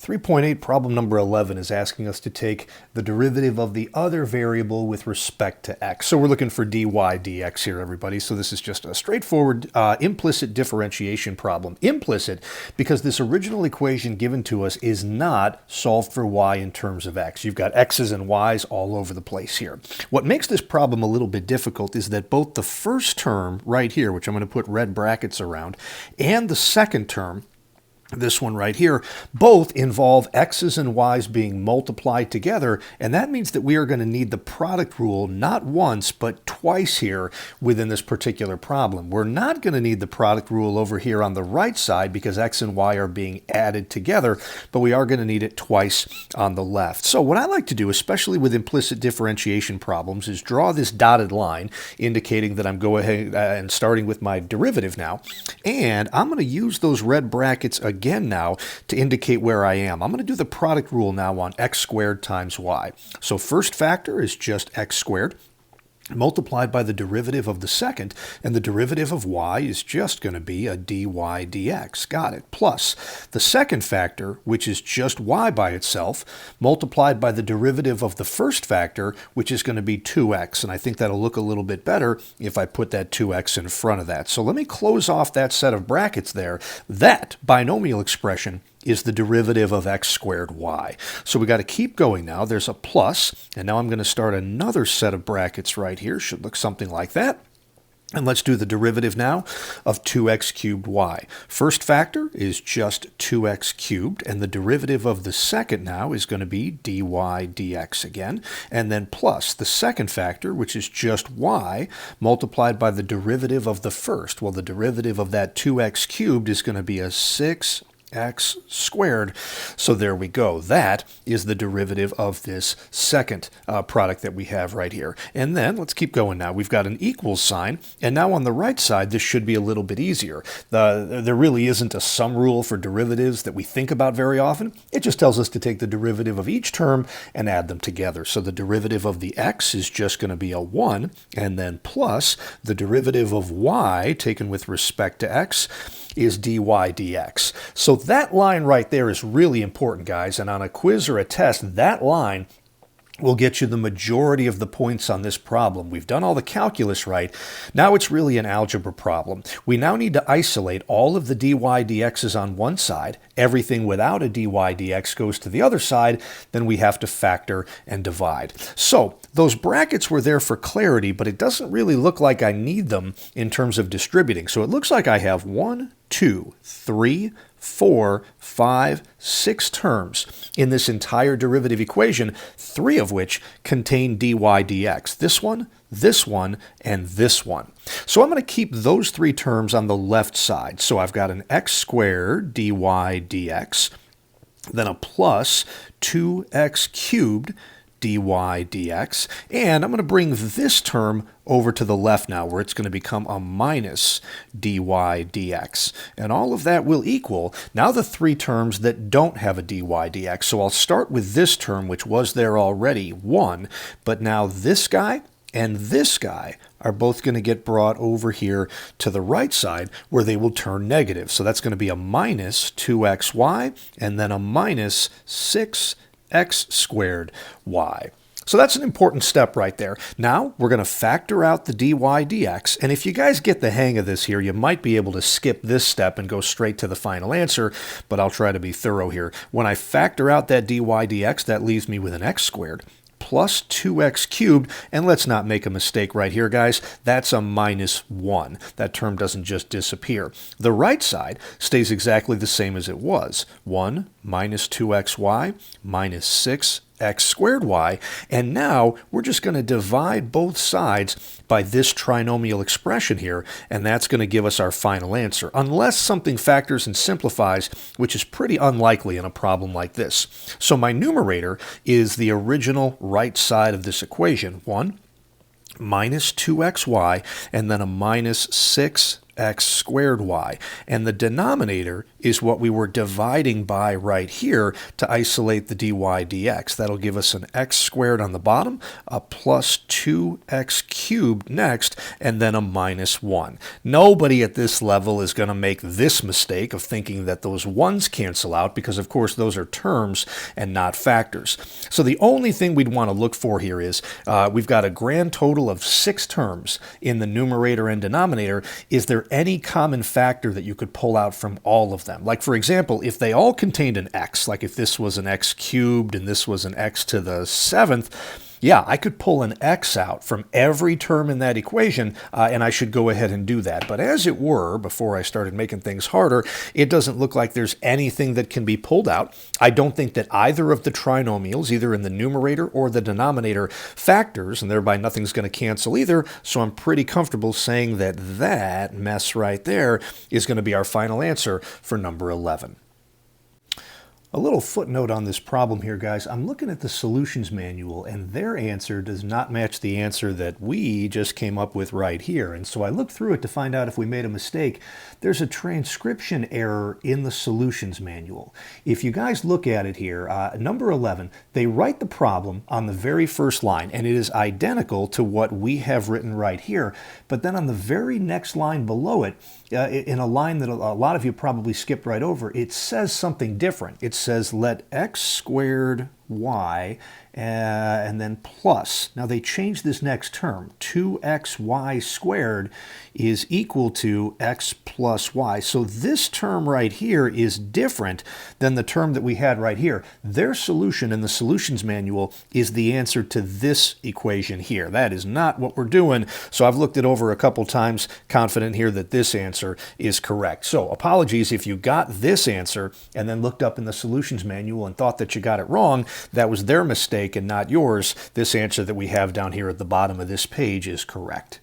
3.8 problem number 11 is asking us to take the derivative of the other variable with respect to x. So we're looking for dy dx here, everybody. So this is just a straightforward implicit differentiation problem. Implicit because this original equation given to us is not solved for y in terms of x. You've got x's and y's all over the place here. What makes this problem a little bit difficult is that both the first term right here, which I'm going to put red brackets around, and the second term, this one right here, both involve x's and y's being multiplied together, and that means that we are going to need the product rule not once but twice here within this particular problem. We're not going to need the product rule over here on the right side because x and y are being added together, but we are going to need it twice on the left. So what I like to do, especially with implicit differentiation problems, is draw this dotted line indicating that I'm going ahead and starting with my derivative now, and I'm going to use those red brackets again now to indicate where I am. I'm going to do the product rule now on x squared times y. So first factor is just x squared multiplied by the derivative of the second, and the derivative of y is just going to be a dy dx. Got it. Plus the second factor, which is just y by itself, multiplied by the derivative of the first factor, which is going to be 2x. And I think that'll look a little bit better if I put that 2x in front of that. So let me close off that set of brackets there. That binomial expression is the derivative of x squared y. So we got to keep going now. There's a plus, and now I'm going to start another set of brackets right here. Should look something like that. And let's do the derivative now of 2x cubed y. First factor is just 2x cubed, and the derivative of the second now is going to be dy dx again, and then plus the second factor, which is just y, multiplied by the derivative of the first. Well, the derivative of that 2x cubed is going to be a 6x squared. So there we go. That is the derivative of this second product that we have right here. And then let's keep going now. We've got an equals sign, and now on the right side this should be a little bit easier. There really isn't a sum rule for derivatives that we think about very often. It just tells us to take the derivative of each term and add them together. So the derivative of the x is just going to be a 1, and then plus the derivative of y taken with respect to x is dy dx. So that line right there is really important, guys, and on a quiz or a test, that line will get you the majority of the points on this problem. We've done all the calculus right. Now it's really an algebra problem. We now need to isolate all of the dy dx's on one side. Everything without a dy dx goes to the other side. Then we have to factor and divide. So those brackets were there for clarity, but it doesn't really look like I need them in terms of distributing. So it looks like I have 1, 2, 3, 4, 5, 6 terms in this entire derivative equation, 3 of which contain dy dx. This one, and this one. So I'm going to keep those 3 terms on the left side. So I've got an x squared dy dx, then a plus 2x cubed dy dx, and I'm going to bring this term over to the left now, where it's going to become a minus dy dx. And all of that will equal now the 3 terms that don't have a dy dx. So I'll start with this term, which was there already, 1, but now this guy and this guy are both going to get brought over here to the right side where they will turn negative. So that's going to be a minus 2xy and then a minus 6x squared y. So that's an important step right there. Now we're going to factor out the dy dx, and if you guys get the hang of this here, you might be able to skip this step and go straight to the final answer, but I'll try to be thorough here. When I factor out that dy dx, that leaves me with an x squared plus 2x cubed, and let's not make a mistake right here, guys. That's a minus 1. That term doesn't just disappear. The right side stays exactly the same as it was. 1 minus 2xy minus 6x squared y, and now we're just going to divide both sides by this trinomial expression here, and that's going to give us our final answer, unless something factors and simplifies, which is pretty unlikely in a problem like this. So my numerator is the original right side of this equation, 1 minus 2xy, and then a minus 6x x squared y. And the denominator is what we were dividing by right here to isolate the dy dx. That'll give us an x squared on the bottom, a plus 2x cubed next, and then a minus 1. Nobody at this level is going to make this mistake of thinking that those ones cancel out because, of course, those are terms and not factors. So the only thing we'd want to look for here is we've got a grand total of 6 terms in the numerator and denominator. Is there any common factor that you could pull out from all of them? Like, for example, if they all contained an x, like if this was an x cubed and this was an x to the 7th, yeah, I could pull an x out from every term in that equation, and I should go ahead and do that. But as it were, before I started making things harder, it doesn't look like there's anything that can be pulled out. I don't think that either of the trinomials, either in the numerator or the denominator, factors, and thereby nothing's going to cancel either, so I'm pretty comfortable saying that that mess right there is going to be our final answer for number 11. A little footnote on this problem here, guys. I'm looking at the solutions manual, and their answer does not match the answer that we just came up with right here. And so I looked through it to find out if we made a mistake. There's a transcription error in the solutions manual. If you guys look at it here, number 11, they write the problem on the very first line, and it is identical to what we have written right here. But then on the very next line below it, in a line that a lot of you probably skipped right over, it says something different. It says let x squared y and then plus. Now they changed this next term. 2xy squared is equal to x plus y. So this term right here is different than the term that we had right here. Their solution in the solutions manual is the answer to this equation here. That is not what we're doing. So I've looked it over a couple times, confident here that this answer is correct. So apologies if you got this answer and then looked up in the solutions manual and thought that you got it wrong. That was their mistake and not yours. This answer that we have down here at the bottom of this page is correct.